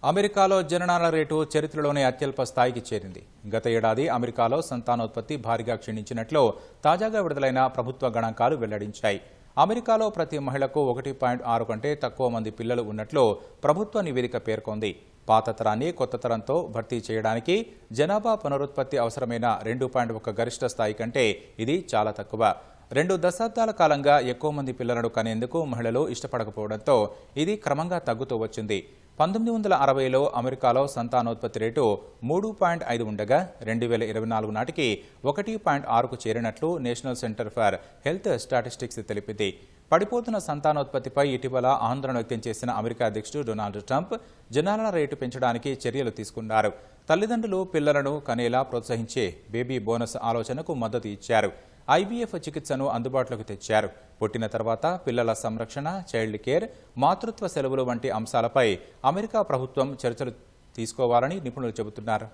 అమెరికాలో జననాల రేటు చరిత్రలోనే అత్యల్ప స్థాయికి చేరింది. గత ఏడాది అమెరికాలో సంతానోత్పత్తి భారీగా క్షీణించినట్లు తాజాగా విడుదలైన ప్రభుత్వ గణాంకాలు వెల్లడించాయి. అమెరికాలో ప్రతి మహిళకు 1.6 కంటే తక్కువ మంది పిల్లలు ఉన్నట్లు ప్రభుత్వ నివేదిక పేర్కొంది. పాత తరాన్ని కొత్త తరంతో భర్తీ చేయడానికి జనాభా పునరుత్పత్తి అవసరమైన 2.1 గరిష్ట స్థాయి కంటే ఇది చాలా తక్కువ. 2 దశాబ్దాల కాలంగా ఎక్కువ మంది పిల్లలను కనేందుకు మహిళలు ఇష్టపడకపోవడంతో ఇది క్రమంగా తగ్గుతూ వచ్చింది. 1960లో అమెరికాలో సంతానోత్పత్తి రేటు 3.5 ఉండగా 2024 నాటికి 1.6కు చేరినట్లు national centre for health statistics తెలిపింది. పడిపోతున్న సంతానోత్పత్తిపై ఇటీవల ఆందోళన వ్యక్తం చేసిన అమెరికా అధ్యక్షుడు డొనాల్డ్ ట్రంప్ జనాల రేటు పెంచడానికి చర్యలు తీసుకున్నారు. తల్లిదండ్రులు పిల్లలను కనేలా ప్రోత్సహించే బేబీ బోనస్ ఆలోచనకు మద్దతు ఇచ్చారు. ఐవీఎఫ్ చికిత్సను అందుబాటులోకి తెచ్చారు. పుట్టిన తర్వాత పిల్లల సంరక్షణ, చైల్డ్ కేర్, మాతృత్వ సెలవులు వంటి అంశాలపై అమెరికా ప్రభుత్వం చర్చలు తీసుకోవాలని నిపుణులు చెబుతున్నారు.